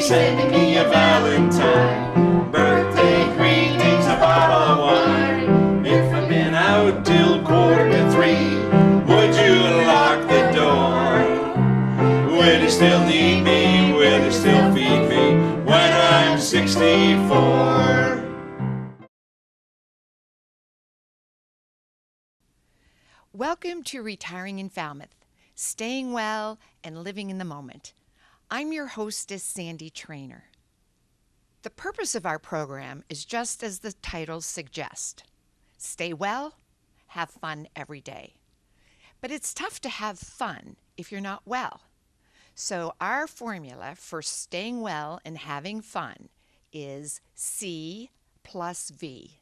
sending me a valentine. Birthday greetings, a bottle of wine. If I'd been out till 2:45, would you lock the door? Will you still need me? Will you still feed me when I'm 64? Welcome to Retiring in Falmouth, Staying Well and Living in the Moment. I'm your hostess, Sandy Trainer. The purpose of our program is just as the title suggests. Stay well, have fun every day. But it's tough to have fun if you're not well. So our formula for staying well and having fun is C plus V.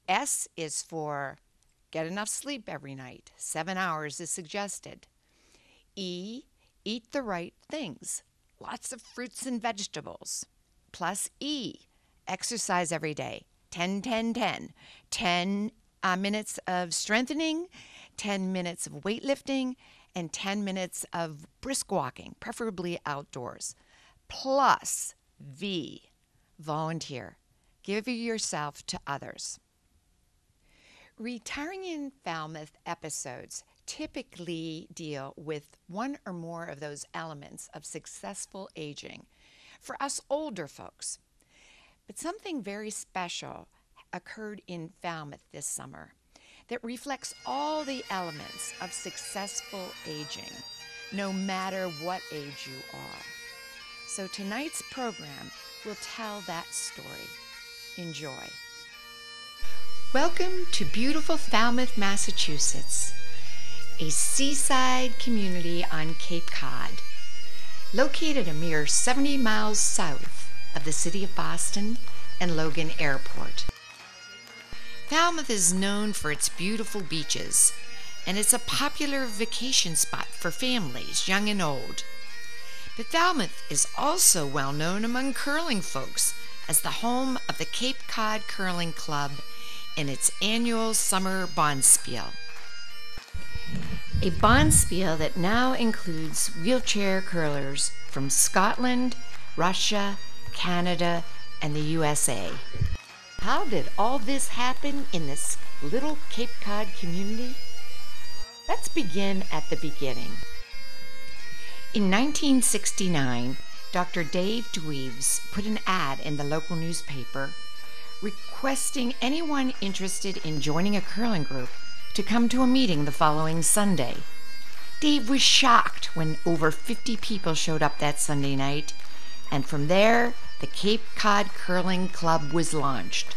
S is for get enough sleep every night. 7 hours is suggested. E, eat the right things. Lots of fruits and vegetables. Plus E, exercise every day. 10-10-10. 10 minutes of strengthening, 10 minutes of weightlifting, and 10 minutes of brisk walking, preferably outdoors. Plus V, volunteer. Give yourself to others. Retiring in Falmouth episodes typically deal with one or more of those elements of successful aging for us older folks. But something very special occurred in Falmouth this summer that reflects all the elements of successful aging, no matter what age you are. So tonight's program will tell that story. Enjoy. Welcome to beautiful Falmouth, Massachusetts, a seaside community on Cape Cod, located a mere 70 miles south of the city of Boston and Logan Airport. Falmouth is known for its beautiful beaches, and it's a popular vacation spot for families, young and old. But Falmouth is also well known among curling folks as the home of the Cape Cod Curling Club and its annual summer bonspiel. A bonspiel that now includes wheelchair curlers from Scotland, Russia, Canada, and the USA. How did all this happen in this little Cape Cod community? Let's begin at the beginning. In 1969, Dr. Dave Dweeves put an ad in the local newspaper requesting anyone interested in joining a curling group to come to a meeting the following Sunday. Dave was shocked when over 50 people showed up that Sunday night, and from there, the Cape Cod Curling Club was launched.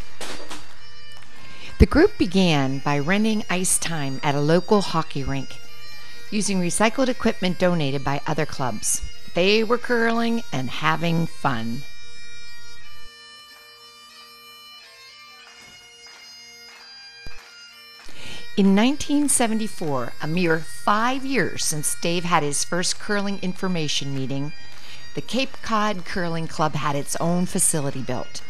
The group began by renting ice time at a local hockey rink, using recycled equipment donated by other clubs. They were curling and having fun. In 1974, a mere 5 years since Dave had his first curling information meeting, the Cape Cod Curling Club had its own facility built.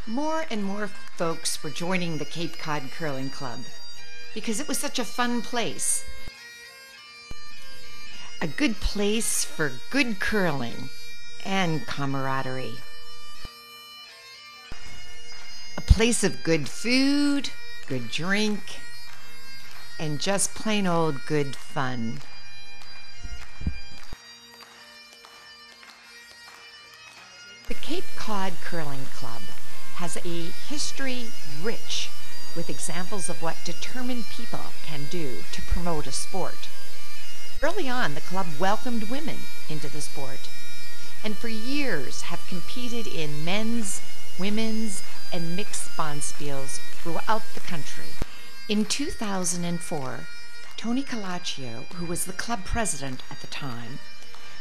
More and more folks were joining the Cape Cod Curling Club because it was such a fun place. A good place for good curling and camaraderie. A place of good food, good drink, and just plain old good fun. The Cape Cod Curling Club has a history rich with examples of what determined people can do to promote a sport. Early on, the club welcomed women into the sport, and for years have competed in men's, women's, and mixed bonspiels throughout the country. In 2004, Tony Calaccio, who was the club president at the time,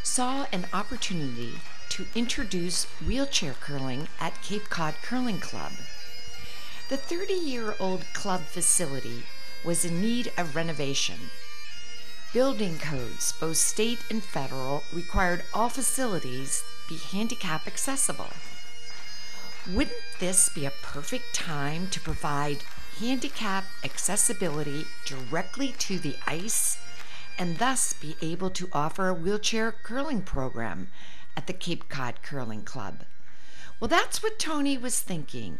saw an opportunity to introduce wheelchair curling at Cape Cod Curling Club. The 30-year-old club facility was in need of renovation. Building codes, both state and federal, required all facilities be handicap accessible. Wouldn't this be a perfect time to provide handicap accessibility directly to the ice and thus be able to offer a wheelchair curling program at the Cape Cod Curling Club. Well, that's what Tony was thinking.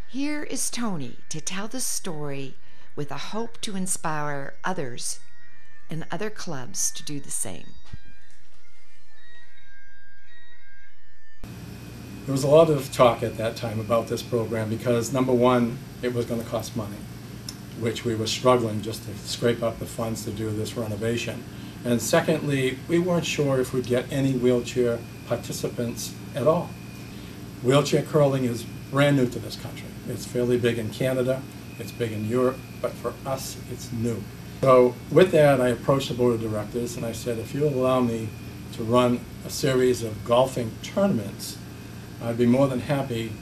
Here is Tony to tell the story with a hope to inspire others and other clubs to do the same. There was a lot of talk at that time about this program because, number one, it was going to cost money, which we were struggling just to scrape up the funds to do this renovation. And secondly, we weren't sure if we'd get any wheelchair participants at all. Wheelchair curling is brand new to this country. It's fairly big in Canada, it's big in Europe, but for us, it's new. So with that, I approached the board of directors and I said, if you allow me to run a series of golfing tournaments, I'd be more than happy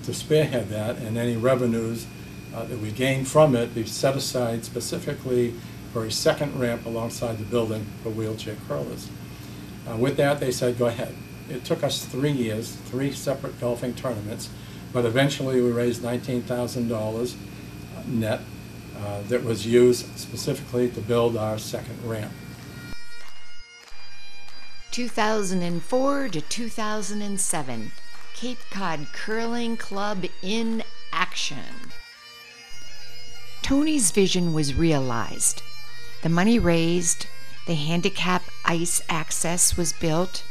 to spearhead that, and any revenues that we gain from it be set aside specifically for a second ramp alongside the building for wheelchair curlers. With that, they said, go ahead. It took us 3 years, 3 separate golfing tournaments, but eventually we raised $19,000 net that was used specifically to build our second ramp. 2004 to 2007, Cape Cod Curling Club in action. Tony's vision was realized. The money raised, the handicap ice access was built,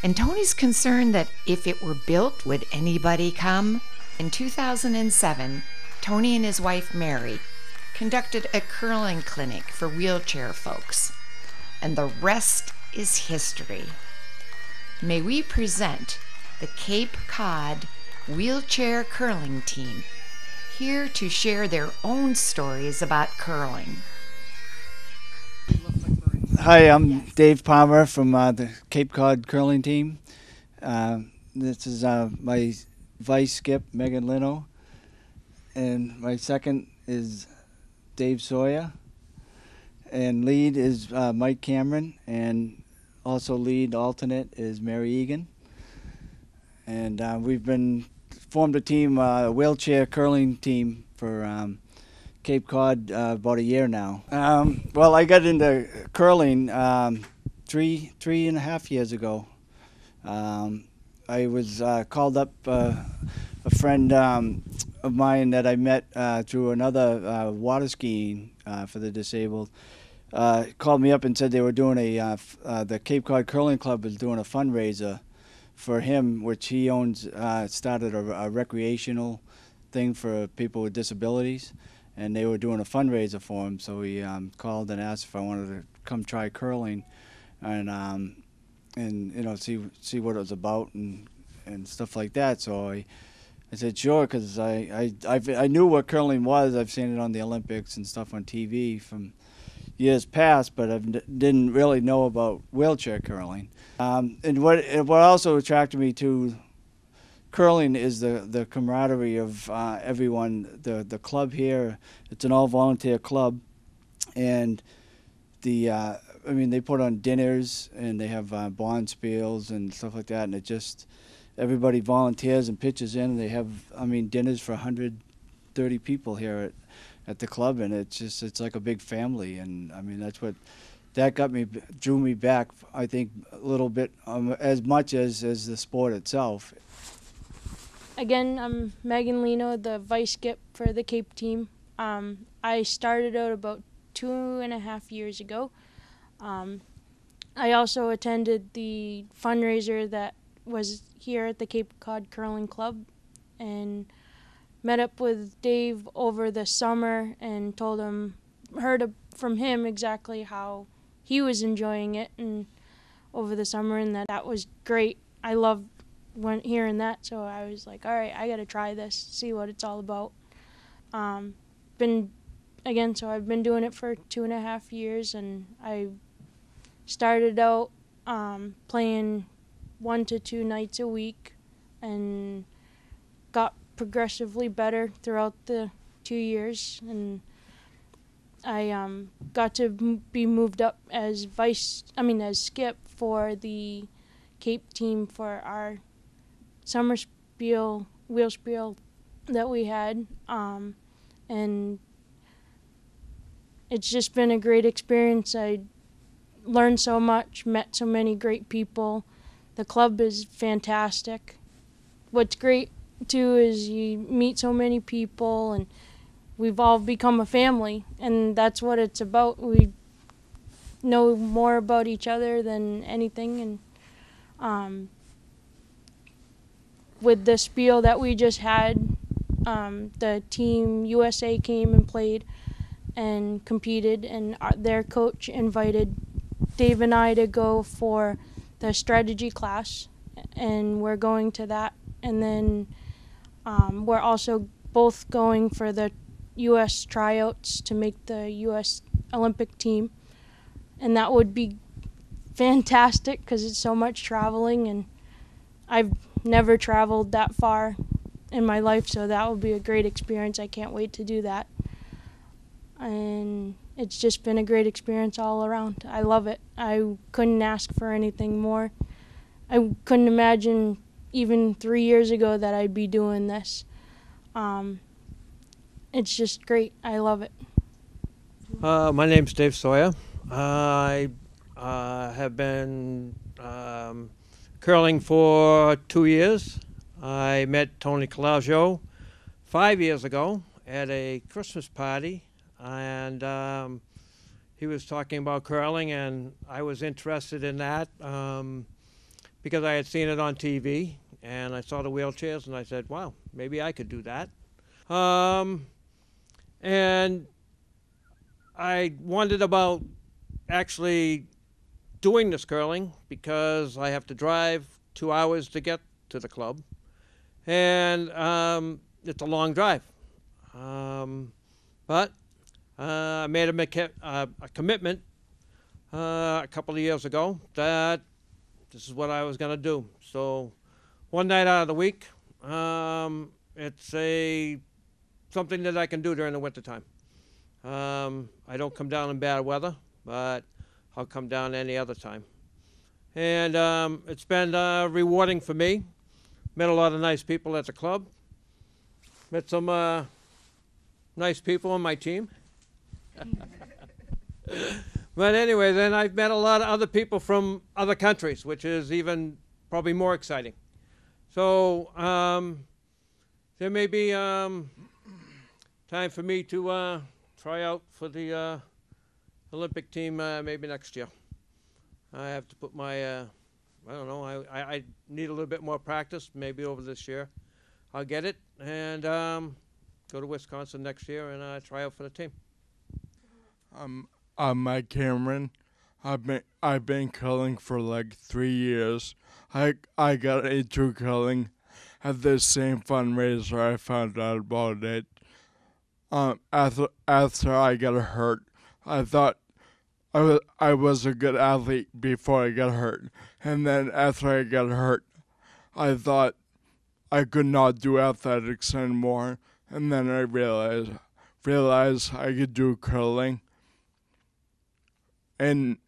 and Tony's concerned that if it were built, would anybody come? In 2007, Tony and his wife Mary conducted a curling clinic for wheelchair folks, and the rest is history. May we present the Cape Cod Wheelchair Curling Team, here to share their own stories about curling. Hi, I'm Dave Palmer from the Cape Cod Curling Team. This is my vice skip, Megan Lino, and my second is Dave Sawyer, and lead is Mike Cameron, and also lead alternate is Mary Egan. And we've been formed a team, wheelchair curling team for Cape Cod about a year now. Well, I got into curling 3.5 years ago. I was called up, a friend of mine that I met through another water skiing for the disabled, called me up and said they were doing the Cape Cod Curling Club was doing a fundraiser for him, which he owns, started a recreational thing for people with disabilities, and they were doing a fundraiser for him. So he called and asked if I wanted to come try curling, and you know, see what it was about and stuff like that. So I said sure, because I knew what curling was. I've seen it on the Olympics and stuff on TV from years past, but I didn't really know about wheelchair curling. And what also attracted me to curling is the camaraderie of everyone. The club here, it's an all-volunteer club, and I mean, they put on dinners and they have bonspiels and stuff like that, and it just, everybody volunteers and pitches in, and they have, I mean, dinners for 130 people here at the club, and it's like a big family. And I mean, that drew me back, I think, a little bit, as much as the sport itself. Again, I'm Megan Lino, the vice skip for the Cape team. I started out about 2.5 years ago. I also attended the fundraiser that was here at the Cape Cod Curling Club, and met up with Dave over the summer and heard from him exactly how he was enjoying it and over the summer, and that was great. I loved hearing that, so I was like, all right, I got to try this, see what it's all about. So I've been doing it for 2.5 years, and I started out playing 1 to 2 nights a week and got progressively better throughout the 2 years, and I got to be moved up as skip for the Cape team for our summer wheel spiel that we had, and it's just been a great experience. learned so much, met so many great people. The club is fantastic. What's great too is you meet so many people, and we've all become a family, and that's what it's about. We know more about each other than anything, and with the spiel that we just had, the team USA came and played and competed, and their coach invited Dave and I to go for the strategy class, and we're going to that. And then we're also both going for the U.S. tryouts to make the U.S. Olympic team, and that would be fantastic because it's so much traveling, and I've never traveled that far in my life, so that would be a great experience. I can't wait to do that. And it's just been a great experience all around. I love it. I couldn't ask for anything more. I couldn't imagine even 3 years ago that I'd be doing this. It's just great. I love it. My name's Dave Sawyer. I have been curling for 2 years. I met Tony Colaggio 5 years ago at a Christmas party, and he was talking about curling, and I was interested in that because I had seen it on TV, and I saw the wheelchairs, and I said, wow, maybe I could do that. And I wondered about actually doing this curling because I have to drive 2 hours to get to the club, and it's a long drive. But I made a commitment a couple of years ago that this is what I was going to do. So one night out of the week, it's something that I can do during the wintertime. I don't come down in bad weather, but I'll come down any other time. And it's been rewarding for me. Met a lot of nice people at the club. Met some nice people on my team. But anyway, then I've met a lot of other people from other countries, which is even probably more exciting. So there may be time for me to try out for the Olympic team maybe next year. I have to put my, I don't know, I need a little bit more practice, maybe over this year. I'll get it and go to Wisconsin next year and try out for the team. I'm Mike Cameron. I've been curling for like 3 years. I got into curling at the same fundraiser. I found out about it. After I got hurt, I thought I was a good athlete before I got hurt, and then after I got hurt, I thought I could not do athletics anymore, and then I realized I could do curling. And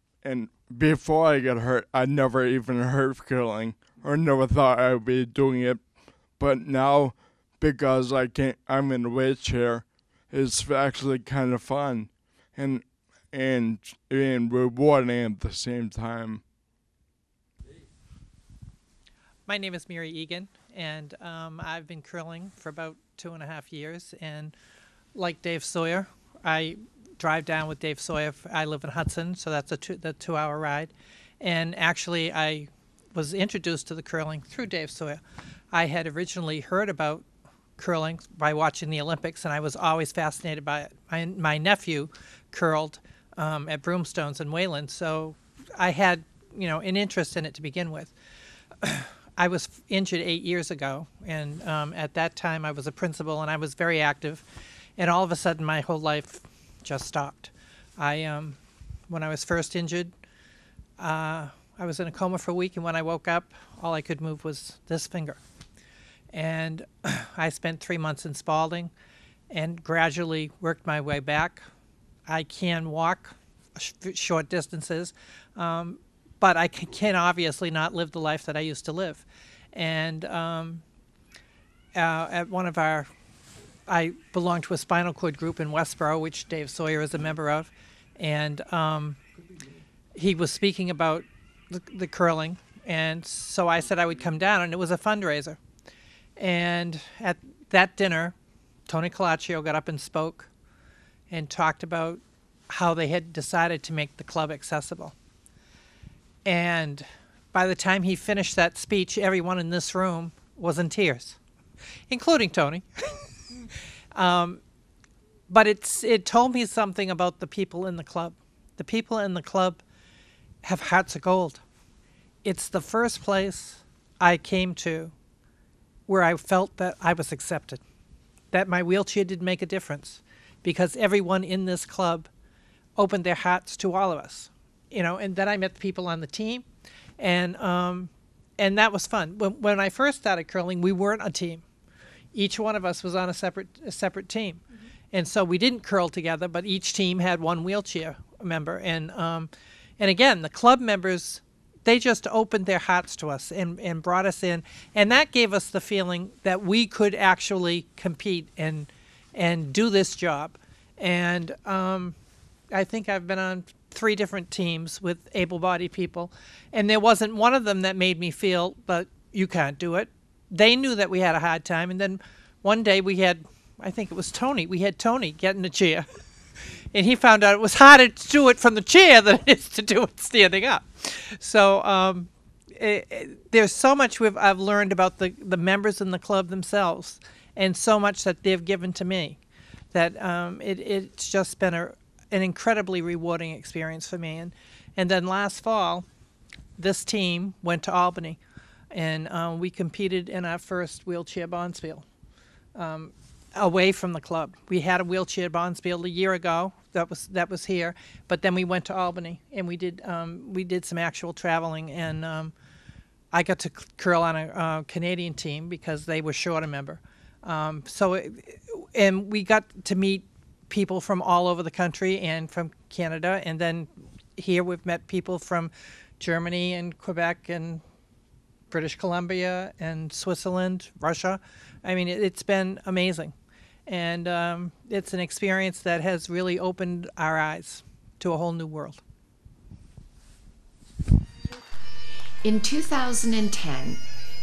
before I got hurt, I never even heard of curling or never thought I would be doing it. But now, because I'm in a wheelchair, it's actually kind of fun and rewarding at the same time. My name is Mary Egan, and I've been curling for about 2.5 years. And like Dave Sawyer, I drive down with Dave Sawyer. I live in Hudson, so that's the 2-hour ride. And actually, I was introduced to the curling through Dave Sawyer. I had originally heard about curling by watching the Olympics, and I was always fascinated by it. My nephew curled at Broomstones in Wayland, so I had, an interest in it to begin with. I was injured 8 years ago, and at that time I was a principal, and I was very active, and all of a sudden my whole life just stopped. When I was first injured, I was in a coma for a week, and when I woke up, all I could move was this finger. And I spent 3 months in Spalding and gradually worked my way back. I can walk short distances, but I can obviously not live the life that I used to live. And at one of I belong to a spinal cord group in Westboro, which Dave Sawyer is a member of, and he was speaking about the curling, and so I said I would come down, and it was a fundraiser. And at that dinner, Tony Colaccio got up and spoke and talked about how they had decided to make the club accessible. And by the time he finished that speech, everyone in this room was in tears, including Tony. But it told me something about the people in the club. The people in the club have hearts of gold. It's the first place I came to where I felt that I was accepted, that my wheelchair did make a difference, because everyone in this club opened their hearts to all of us, and then I met the people on the team, and that was fun. When I first started curling, we weren't a team. Each one of us was on a separate team. Mm-hmm. And so we didn't curl together, but each team had one wheelchair member. And again, the club members, they just opened their hearts to us and brought us in. And that gave us the feeling that we could actually compete and do this job. And I think I've been on 3 different teams with able-bodied people, and there wasn't one of them that made me feel, but you can't do it. They knew that we had a hard time, and then one day we had, I think it was Tony, we had Tony get in a chair, and he found out it was harder to do it from the chair than it is to do it standing up. So there's so much I've learned about the members in the club themselves, and so much that they've given to me, that it's just been an incredibly rewarding experience for me. And then last fall, this team went to Albany, and we competed in our first wheelchair bonspiel away from the club. We had a wheelchair bonspiel a year ago that was here, but then we went to Albany, and we did some actual traveling, and I got to curl on a Canadian team because they were short a member. And we got to meet people from all over the country and from Canada, and then here we've met people from Germany and Quebec and British Columbia and Switzerland, Russia. I mean, it's been amazing, and it's an experience that has really opened our eyes to a whole new world. In 2010,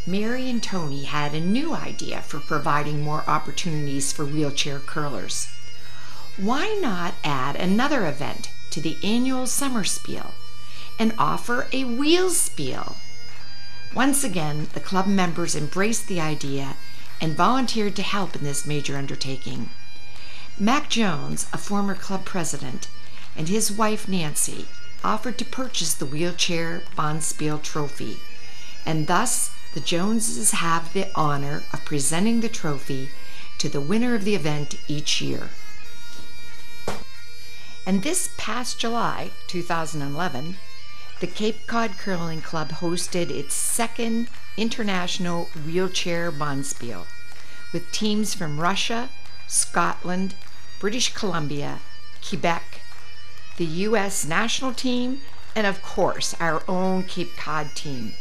Mary and Tony had a new idea for providing more opportunities for wheelchair curlers. Why not add another event to the annual summer spiel and offer a wheel spiel? Once again, the club members embraced the idea and volunteered to help in this major undertaking. Mac Jones, a former club president, and his wife Nancy offered to purchase the wheelchair bonspiel trophy, and thus the Joneses have the honor of presenting the trophy to the winner of the event each year. And this past July 2011, the Cape Cod Curling Club hosted its second international wheelchair bonspiel with teams from Russia, Scotland, British Columbia, Quebec, the U.S. national team, and of course our own Cape Cod team.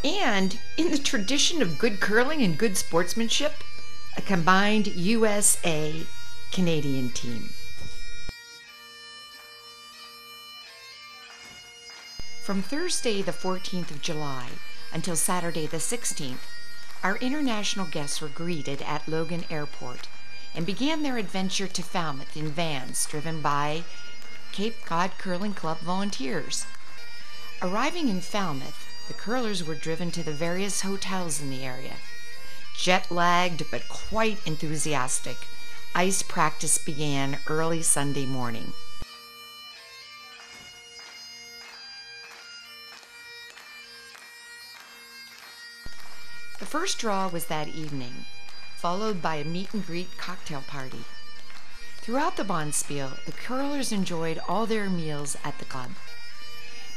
And in the tradition of good curling and good sportsmanship, a combined USA-Canadian team. From Thursday the 14th of July until Saturday the 16th, our international guests were greeted at Logan Airport and began their adventure to Falmouth in vans driven by Cape Cod Curling Club volunteers. Arriving in Falmouth, the curlers were driven to the various hotels in the area. Jet-lagged but quite enthusiastic, ice practice began early Sunday morning. The first draw was that evening, followed by a meet-and-greet cocktail party. Throughout the bonspiel, the curlers enjoyed all their meals at the club,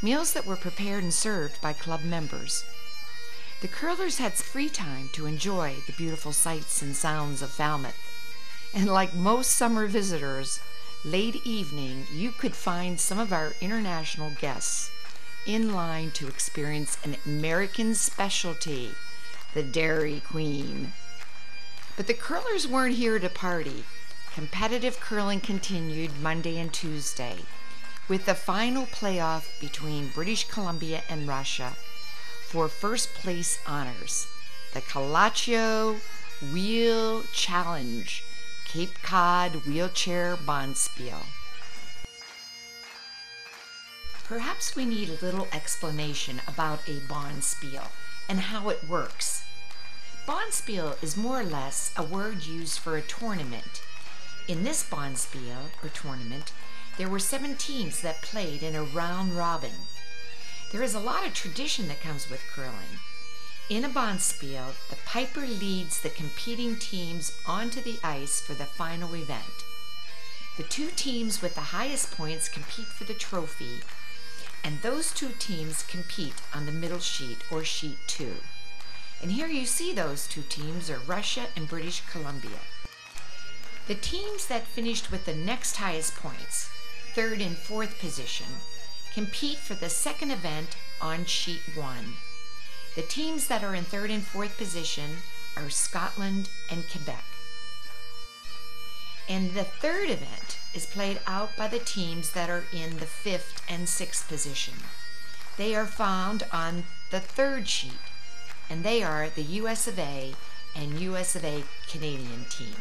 meals that were prepared and served by club members. The curlers had free time to enjoy the beautiful sights and sounds of Falmouth, and like most summer visitors, late evening you could find some of our international guests in line to experience an American specialty, the Dairy Queen. But the curlers weren't here to party. Competitive curling continued Monday and Tuesday, with the final playoff between British Columbia and Russia for first place honors, the Calaccio Wheel Challenge Cape Cod Wheelchair Bonspiel. Perhaps we need a little explanation about a bonspiel and how it works. Bonspiel is more or less a word used for a tournament. In this bonspiel, or tournament, there were 7 teams that played in a round robin. There is a lot of tradition that comes with curling. In a bonspiel, the piper leads the competing teams onto the ice for the final event. The 2 teams with the highest points compete for the trophy, and those 2 teams compete on the middle sheet, or sheet 2. And here you see those 2 teams are Russia and British Columbia. The teams that finished with the next highest points, 3rd and 4th position, compete for the second event on sheet 1. The teams that are in 3rd and 4th position are Scotland and Quebec. And the 3rd event is played out by the teams that are in the 5th and 6th position. They are found on the 3rd sheet, and they are the US of A and US of A Canadian team.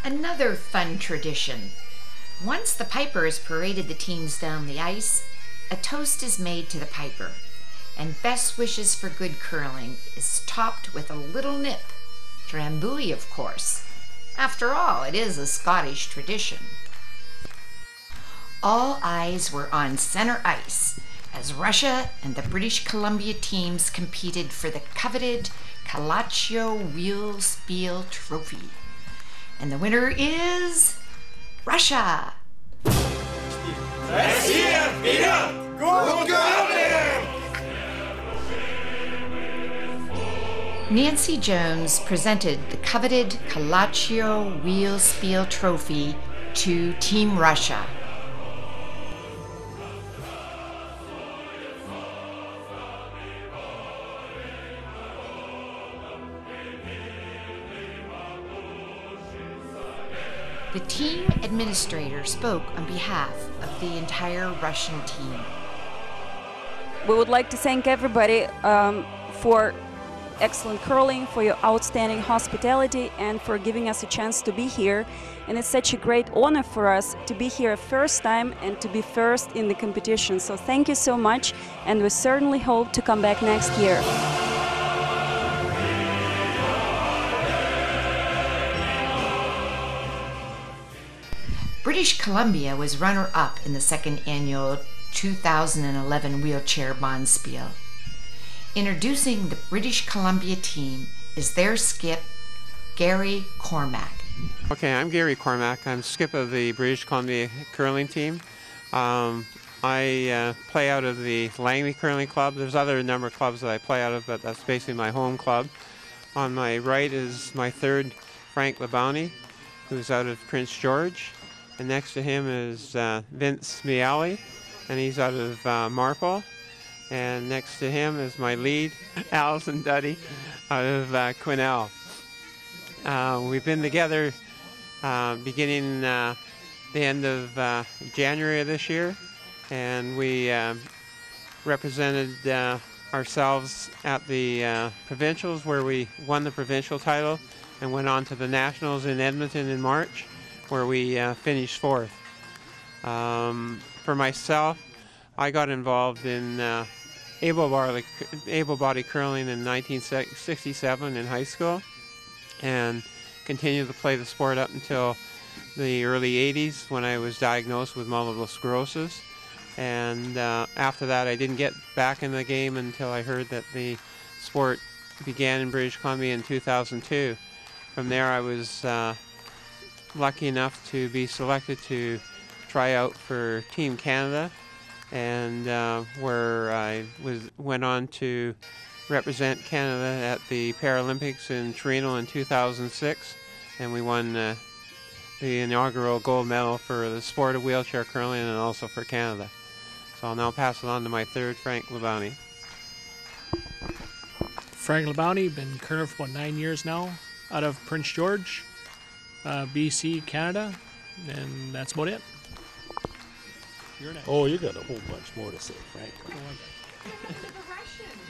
Another fun tradition. Once the piper has paraded the teams down the ice, a toast is made to the piper, and best wishes for good curling is topped with a little nip. Drambuie, of course. After all, it is a Scottish tradition. All eyes were on center ice as Russia and the British Columbia teams competed for the coveted Calaccio Wheel Spiel Trophy. And the winner is Russia. Россия, вперед! Go Goblins! Nancy Jones presented the coveted Calaccio Wheel Spiel Trophy to Team Russia. The team administrator spoke on behalf of the entire Russian team. We would like to thank everybody for excellent curling, for your outstanding hospitality, and for giving us a chance to be here. And it's such a great honor for us to be here first time and to be first in the competition. So thank you so much, and we certainly hope to come back next year. British Columbia was runner-up in the second annual 2011 Wheelchair Bonspiel. Introducing the British Columbia team is their skip, Gary Cormack. Okay, I'm Gary Cormack. I'm skip of the British Columbia curling team. I play out of the Langley Curling Club. There's other number of clubs that I play out of, but that's basically my home club. On my right is my 3rd, Frank Labounty, who's out of Prince George. And next to him is Vince Miali, and he's out of Marpole. And next to him is my lead, Allison Duddy, out of Quesnel. We've been together beginning the end of January of this year, and we represented ourselves at the provincials, where we won the provincial title and went on to the nationals in Edmonton in March, where we finished 4th. For myself, I got involved in able-body curling in 1967 in high school, and continued to play the sport up until the early 80s when I was diagnosed with multiple sclerosis. And after that, I didn't get back in the game until I heard that the sport began in British Columbia in 2002. From there, I was lucky enough to be selected to try out for Team Canada, and where I went on to represent Canada at the Paralympics in Torino in 2006, and we won the inaugural gold medal for the sport of wheelchair curling and also for Canada. So I'll now pass it on to my 3rd, Frank Labounty. Frank Labounty, been curler for about 9 years now, out of Prince George, BC, Canada, and that's about it. You're next. Oh, you got a whole bunch more to say, Frank.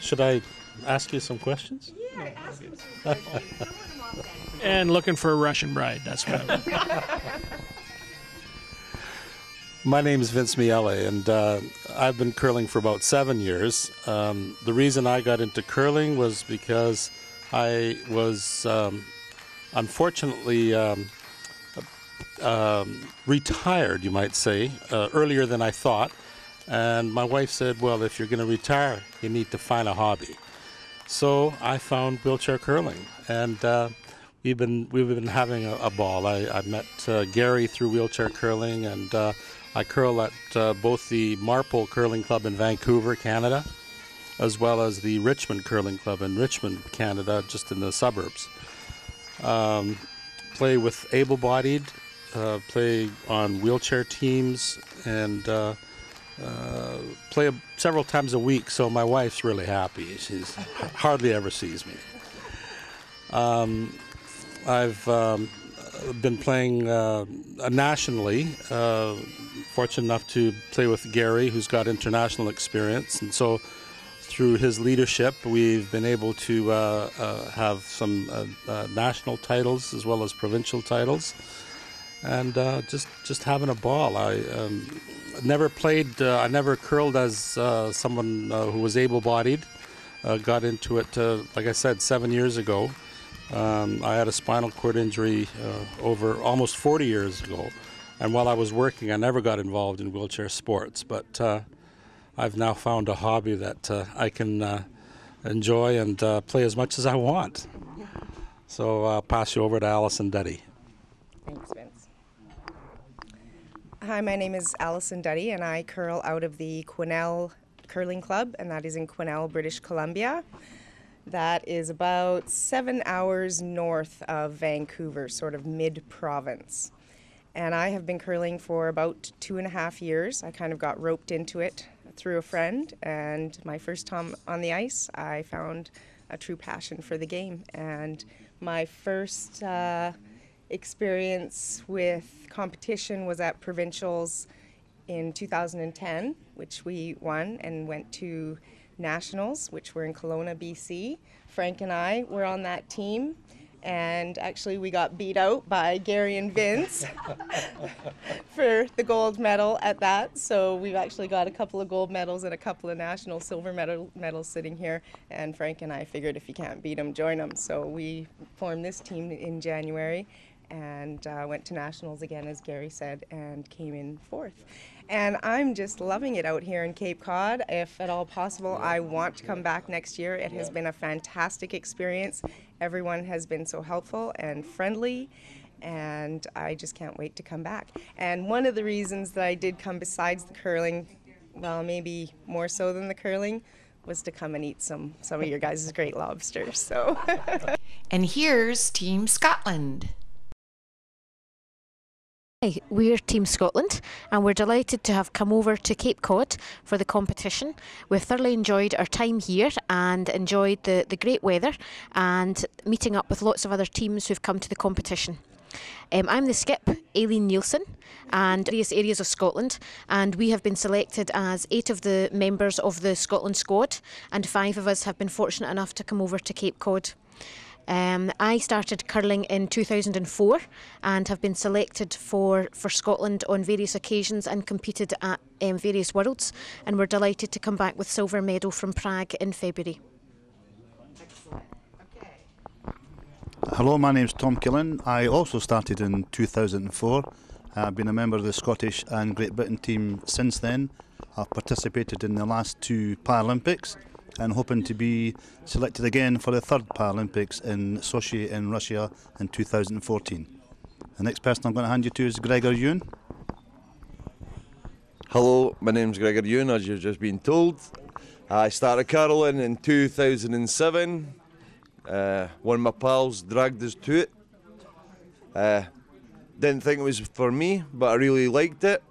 Should I ask you some questions? Yeah, ask him some questions. And looking for a Russian bride. That's what I'm. My name is Vince Miele, and I've been curling for about 7 years. The reason I got into curling was because I was unfortunately retired, you might say, earlier than I thought. And my wife said, well, if you're going to retire, you need to find a hobby. So I found wheelchair curling, and we've been having a ball. I met Gary through wheelchair curling, and I curl at both the Marpole Curling Club in Vancouver, Canada, as well as the Richmond Curling Club in Richmond, Canada, just in the suburbs. Play with able-bodied, play on wheelchair teams, and play several times a week, so my wife's really happy. She's hardly ever sees me. I've been playing nationally, fortunate enough to play with Gary, who's got international experience, and so through his leadership we've been able to have some national titles as well as provincial titles, and just having a ball. I never played, I never curled as someone who was able-bodied. Got into it, like I said, 7 years ago. I had a spinal cord injury over almost 40 years ago, and while I was working I never got involved in wheelchair sports, but I've now found a hobby that I can enjoy and play as much as I want. So I'll pass you over to Alison Duddy. Thanks, Vince. Hi, my name is Alison Duddy, and I curl out of the Quesnel Curling Club, and that is in Quesnel, British Columbia. That is about 7 hours north of Vancouver, sort of mid-province. And I have been curling for about 2.5 years. I kind of got roped into it through a friend, and my first time on the ice, I found a true passion for the game. And my first experience with competition was at provincials in 2010, which we won and went to nationals, which were in Kelowna, BC. Frank and I were on that team, and actually we got beat out by Gary and Vince for the gold medal at that. So we've actually got a couple of gold medals and a couple of national silver medals sitting here, and Frank and I figured if you can't beat them, join them. So we formed this team in January and went to nationals again, as Gary said, and came in 4th. And I'm just loving it out here in Cape Cod. If at all possible, I want to come back next year. It has been a fantastic experience. Everyone has been so helpful and friendly, and I just can't wait to come back. And one of the reasons that I did come, besides the curling, well, maybe more so than the curling, was to come and eat some of your guys' great lobsters. So. And here's Team Scotland. Hi, we're Team Scotland, and we're delighted to have come over to Cape Cod for the competition. We've thoroughly enjoyed our time here and enjoyed the great weather and meeting up with lots of other teams who've come to the competition. I'm the skip, Aileen Nielsen, and various areas of Scotland, and we have been selected as 8 of the members of the Scotland squad, and 5 of us have been fortunate enough to come over to Cape Cod. I started curling in 2004 and have been selected for Scotland on various occasions and competed at various worlds, and we're delighted to come back with silver medal from Prague in February. Hello, my name's Tom Killen. I also started in 2004. I've been a member of the Scottish and Great Britain team since then. I've participated in the last 2 Paralympics and hoping to be selected again for the 3rd Paralympics in Sochi in Russia in 2014. The next person I'm going to hand you to is Gregor Ewan. Hello, my name's Gregor Ewan, as you've just been told. I started curling in 2007. One of my pals dragged us to it. Didn't think it was for me, but I really liked it.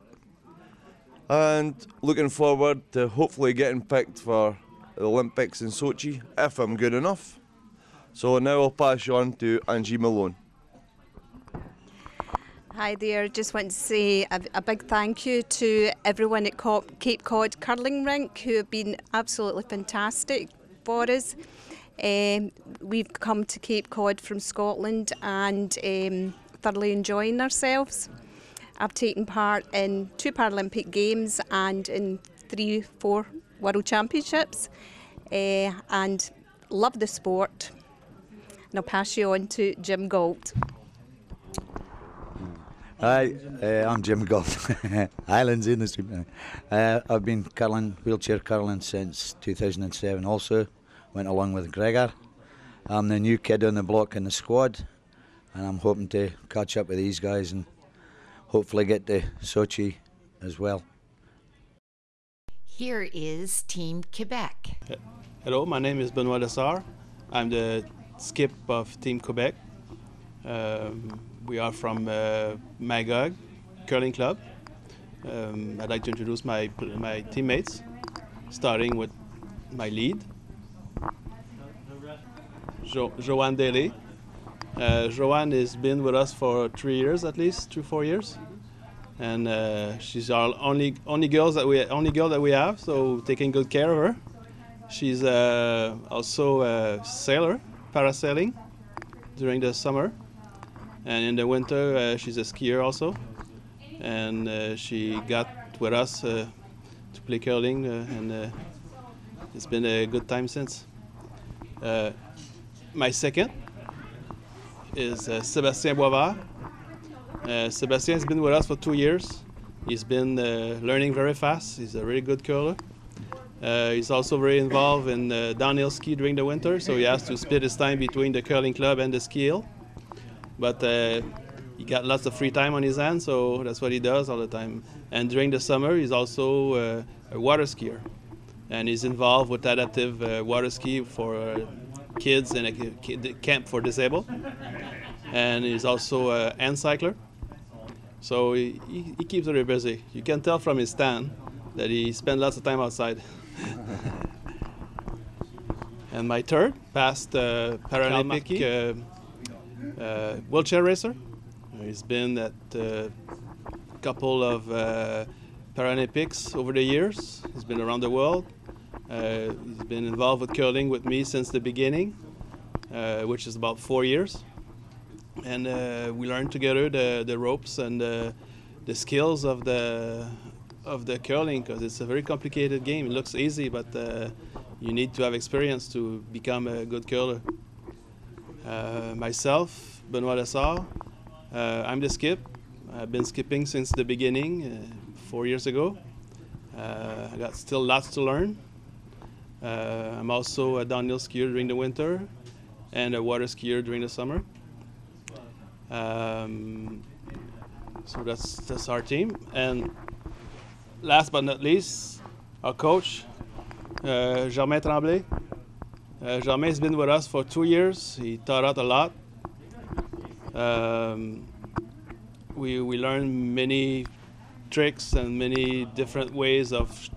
And looking forward to hopefully getting picked for the Olympics in Sochi, if I'm good enough. So now I'll pass you on to Angie Malone. Hi there. Just want to say a big thank you to everyone at Cape Cod Curling Rink who have been absolutely fantastic for us. We've come to Cape Cod from Scotland and thoroughly enjoying ourselves. I've taken part in 2 Paralympic Games and in 3-4 World Championships and love the sport. And I'll pass you on to Jim Galt. Hi, I'm Jim Goff, Highlands Industry. I've been curling, wheelchair curling since 2007 also, went along with Gregor. I'm the new kid on the block in the squad and I'm hoping to catch up with these guys and hopefully get to Sochi as well. Here is Team Quebec. Hello, my name is Benoit Lessard. I'm the skip of Team Quebec. We are from Magog Curling Club. I'd like to introduce my teammates, starting with my lead, Joanne Daly. Joanne has been with us for 3 years at least, 3-4 years, and she's our only girl that we have. So taking good care of her. She's also a sailor, parasailing during the summer. And in the winter, she's a skier also, and she got with us to play curling, and it's been a good time since. My second is Sébastien Boisvert. Sébastien has been with us for 2 years. He's been learning very fast. He's a really good curler. He's also very involved in downhill ski during the winter, so he has to split his time between the curling club and the ski hill. But he got lots of free time on his hands, so that's what he does all the time. And during the summer, he's also a water skier. And he's involved with adaptive water ski for kids in a camp for disabled. And he's also a hand cycler. So he keeps very busy. You can tell from his stand that he spends lots of time outside. And my third, past Paralympic wheelchair racer. He's been at a couple of Paralympics over the years. He's been around the world. He's been involved with curling with me since the beginning, which is about 4 years. And we learned together the ropes and the skills of the curling, because it's a very complicated game. It looks easy, but you need to have experience to become a good curler. Myself, Benoit Lessard, I'm the skip. I've been skipping since the beginning, 4 years ago. I got still lots to learn. I'm also a downhill skier during the winter and a water skier during the summer. So that's our team. And last but not least, our coach, Germain Tremblay. Germain has been with us for 2 years. He taught us a lot. We learned many tricks and many different ways of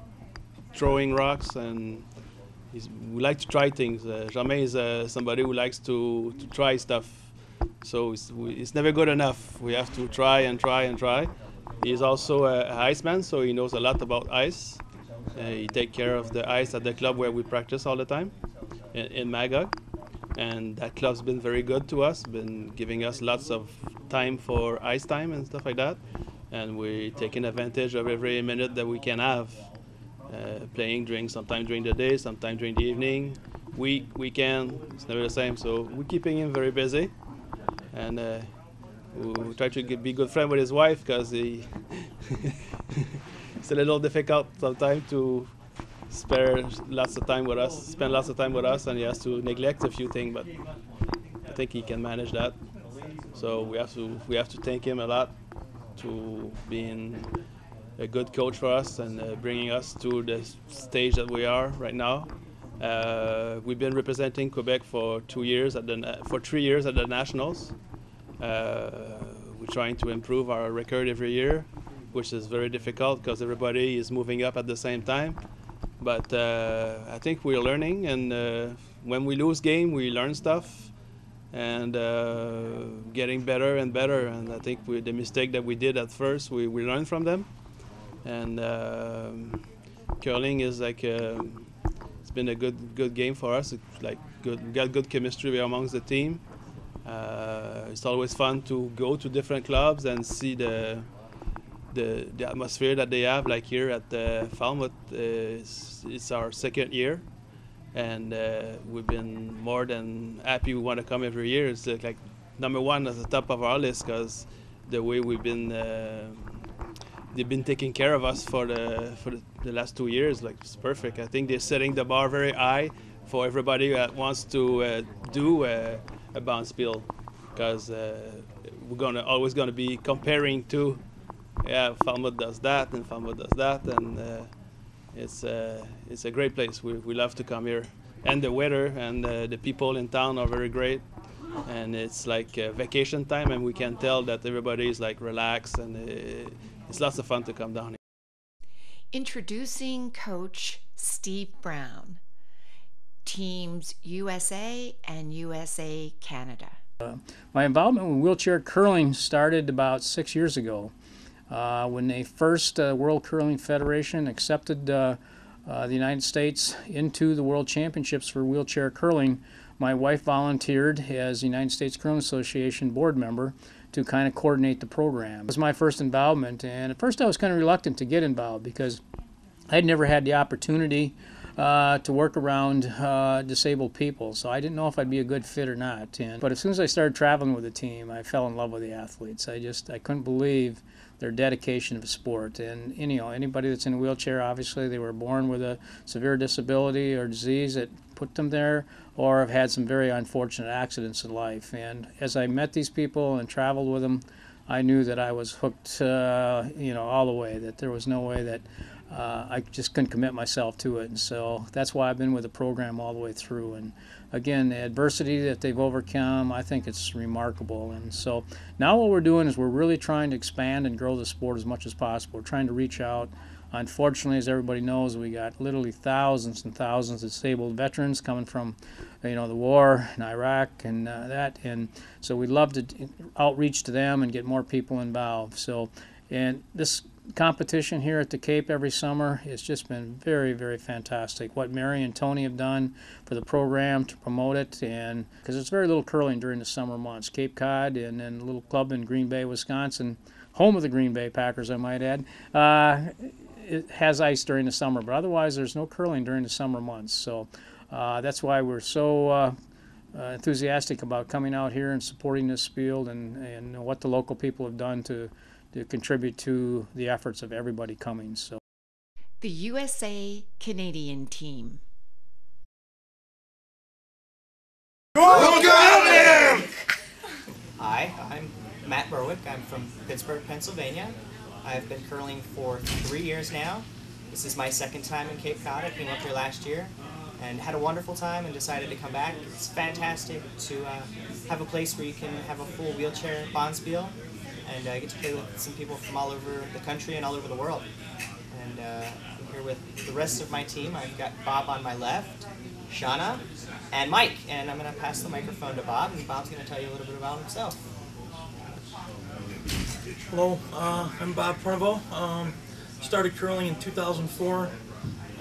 throwing rocks, and we like to try things. Germain is somebody who likes to try stuff. So it's never good enough. We have to try and try and try. He's also a iceman, so he knows a lot about ice. He takes care of the ice at the club where we practice all the time in Magog. And that club's been very good to us, been giving us lots of time for ice time and stuff like that. And we're taking advantage of every minute that we can have, playing sometime during the day, sometime during the evening, weekend, it's never the same. So we're keeping him very busy. And we try to be good friend with his wife, because it's a little difficult sometimes to spend lots of time with us, and he has to neglect a few things, but I think he can manage that. So we have to thank him a lot to being a good coach for us and bringing us to the stage that we are right now. We've been representing Quebec for 3 years at the Nationals. We're trying to improve our record every year, which is very difficult because everybody is moving up at the same time. But I think we're learning, and when we lose game, we learn stuff, and getting better and better. And I think the mistake that we did at first, we learned from them. And curling is like it's been a good game for us. It's like good. We got good chemistry amongst the team. It's always fun to go to different clubs and see the atmosphere that they have. Like here at Falmouth, it's our second year, and we've been more than happy. We want to come every year. It's like number one at the top of our list because the way we've been. They've been taking care of us for the last 2 years. Like, it's perfect. I think they're setting the bar very high for everybody that wants to do a bounce bill, because we're always gonna be comparing to, Falmouth does that and Falmouth does that, and it's a great place. We love to come here, and the weather and the people in town are very great. And it's like vacation time, and we can tell that everybody is like relaxed, and it's lots of fun to come down here. Introducing Coach Steve Brown, teams USA and USA Canada. My involvement with wheelchair curling started about 6 years ago when the first World Curling Federation accepted the United States into the World Championships for wheelchair curling. My wife volunteered as the United States Curling Association board member to kind of coordinate the program. It was my first involvement, and at first I was kind of reluctant to get involved because I'd never had the opportunity to work around disabled people, so I didn't know if I'd be a good fit or not. But as soon as I started traveling with the team, I fell in love with the athletes. I couldn't believe their dedication to the sport. And anybody that's in a wheelchair, obviously they were born with a severe disability or disease that put them there, or have had some very unfortunate accidents in life. And as I met these people and traveled with them, I knew that I was hooked, all the way, that there was no way that I just couldn't commit myself to it. And so that's why I've been with the program all the way through. And again, the adversity that they've overcome, I think it's remarkable. And so now what we're doing is we're really trying to expand and grow the sport as much as possible. We're trying to reach out. Unfortunately, as everybody knows, we got literally thousands and thousands of disabled veterans coming from, the war in Iraq and that. And so we'd love to outreach to them and get more people involved. So, and this competition here at the Cape every summer, it's just been very, very fantastic. What Mary and Tony have done for the program to promote it, and because there's very little curling during the summer months. Cape Cod and then a little club in Green Bay, Wisconsin, home of the Green Bay Packers, I might add, it has ice during the summer, but otherwise there's no curling during the summer months. So that's why we're so enthusiastic about coming out here and supporting this field and what the local people have done to contribute to the efforts of everybody coming. So, the USA Canadian team. Hi, I'm Matt Berwick. I'm from Pittsburgh, Pennsylvania. I've been curling for 3 years now. This is my second time in Cape Cod. I came up here last year and had a wonderful time and decided to come back. It's fantastic to have a place where you can have a full wheelchair bonspiel and get to play with some people from all over the country and all over the world. And I'm here with the rest of my team. I've got Bob on my left, Shauna, and Mike. And I'm going to pass the microphone to Bob, and Bob's going to tell you a little bit about himself. Hello, I'm Bob Prevot. Started curling in 2004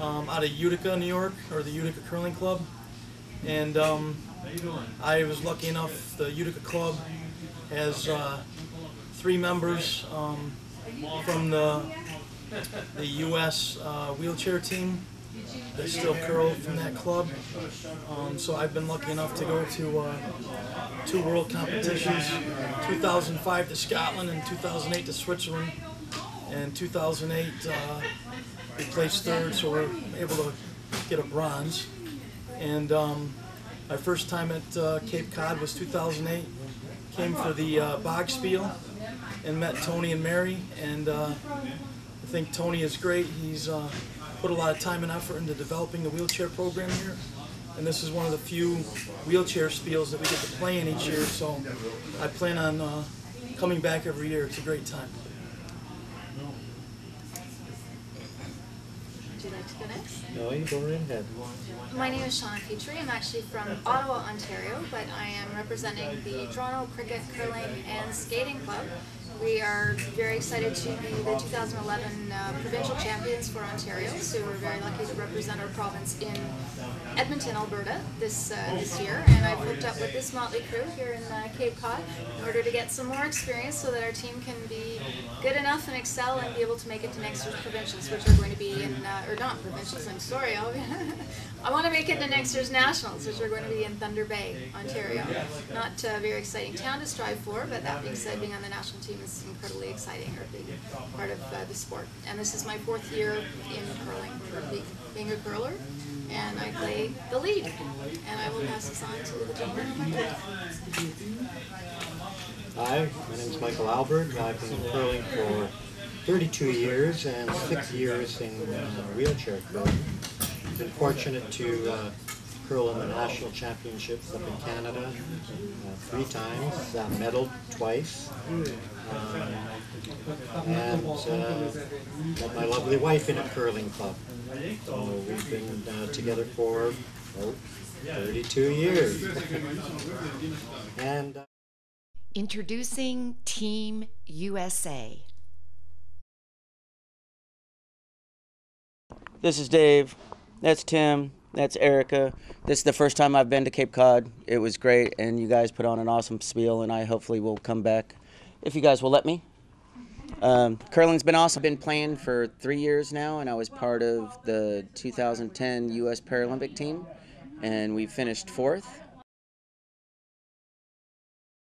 out of Utica, New York, or the Utica Curling Club. And I was lucky enough, the Utica Club has 3 members from the U.S. wheelchair team that still curl from that club. So I've been lucky enough to go to 2 world competitions, 2005 to Scotland and 2008 to Switzerland. And 2008 we placed 3rd, so we're able to get a bronze. And my first time at Cape Cod was 2008. Came for the Bogspiel and met Tony and Mary, and I think Tony is great. He's put a lot of time and effort into developing the wheelchair program here, and this is one of the few wheelchair spiels that we get to play in each year, so I plan on coming back every year. It's a great time. Would you like to go next? No, you go right ahead. My name is Shauna Petrie. I'm actually from Ottawa, Ontario, but I am representing the Toronto Cricket, Curling, and Skating Club. We are very excited to be the 2011 provincial champions for Ontario, so we're very lucky to represent our province in Edmonton, Alberta this year. And I've hooked up with this motley crew here in Cape Cod in order to get some more experience so that our team can be good enough and excel and be able to make it to next year's provincials, which are going to be in, or not provincials, I'm sorry. I want to make it to next year's nationals, which are going to be in Thunder Bay, Ontario. Not a very exciting town to strive for, but that being said, being on the national team is incredibly exciting, or being part of the sport. And this is my 4th year in curling, for being a curler, and I play the lead. And I will pass this on to the gentleman in my back. Hi, my name is Michael Albert. I've been curling for 32 years and 6 years in wheelchair curling. I've been fortunate to curl in the national championships up in Canada 3 times, medaled twice, and met my lovely wife in a curling club. So we've been together for 32 years. And introducing Team USA. This is Dave. That's Tim. That's Erica. This is the first time I've been to Cape Cod. It was great, and you guys put on an awesome spiel, and I hopefully will come back if you guys will let me. Curling's been awesome. I've been playing for 3 years now, and I was part of the 2010 U.S. Paralympic team, and we finished 4th.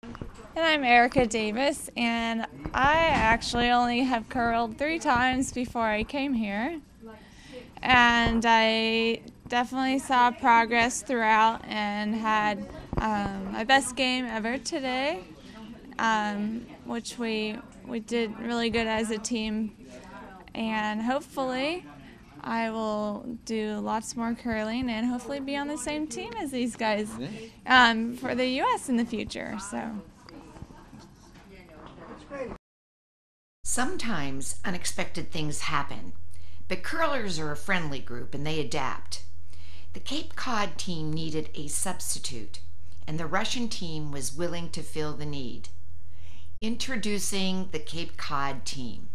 And I'm Erica Davis, and I actually only have curled 3 times before I came here. And I definitely saw progress throughout and had my best game ever today, which we did really good as a team. And hopefully I will do lots more curling and hopefully be on the same team as these guys for the U.S. in the future. So. Sometimes unexpected things happen, but curlers are a friendly group and they adapt. The Cape Cod team needed a substitute, and the Russian team was willing to fill the need. Introducing the Cape Cod team.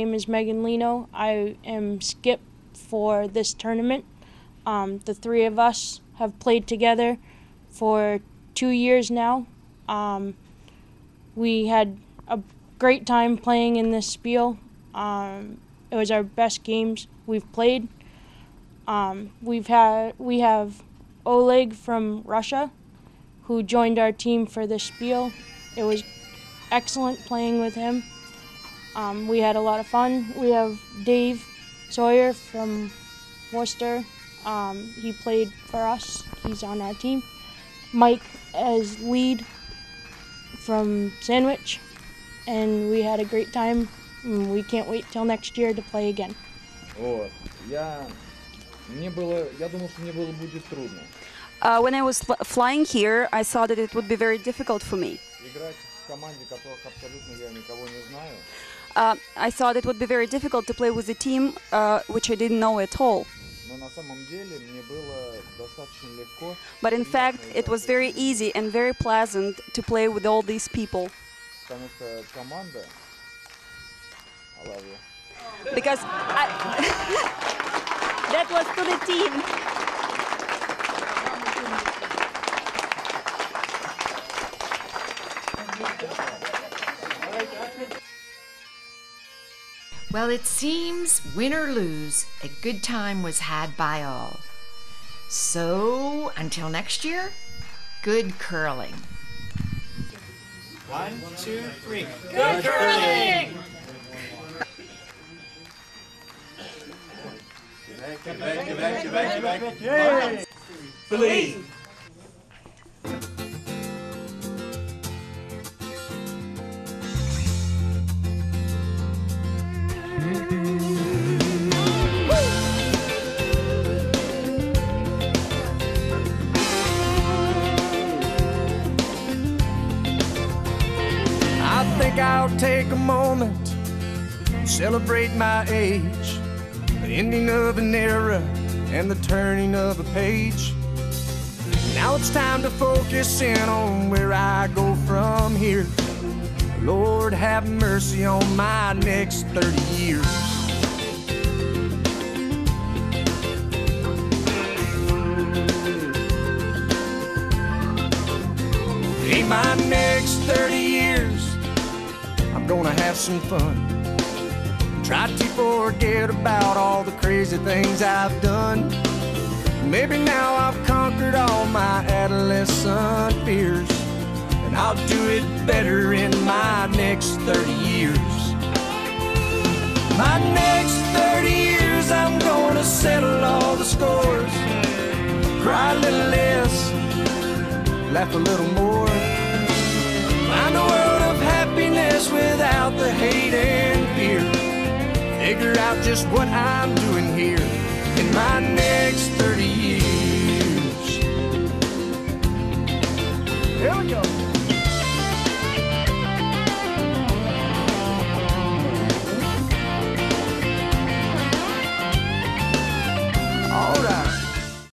My name is Megan Lino. I am skip for this tournament. The 3 of us have played together for 2 years now. We had a great time playing in this spiel. It was our best games we've played. We have Oleg from Russia, who joined our team for this spiel. It was excellent playing with him. We had a lot of fun. We have Dave Sawyer from Worcester. He played for us. He's on our team. Mike as lead from Sandwich, and we had a great time. We can't wait till next year to play again. Я думал, что мне будет трудно. When I was flying here, I thought that it would be very difficult for me. Играть в команде, которых абсолютно я никого не знаю. I thought it would be very difficult to play with a team which I didn't know at all. Но на самом деле мне было достаточно легко. But in fact, it was very easy and very pleasant to play with all these people. Потому что команда. I love you. Because that was to the team. Well, it seems, win or lose, a good time was had by all. So, until next year, good curling. 1, 2, 3. Good curling! Believe. I think I'll take a moment, celebrate my age, the ending of an era and the turning of a page. Now it's time to focus in on where I go from here. Lord, have mercy on my next 30 years. In my next 30 years, I'm gonna have some fun. Try to forget about all the crazy things I've done. Maybe now I've conquered all my adolescent fears, and I'll do it better in my next 30 years. My next 30 years, I'm gonna settle all the scores, cry a little less, laugh a little more, find a world of happiness without the hate and fear, figure out just what I'm doing here in my next 30 years. Here we go.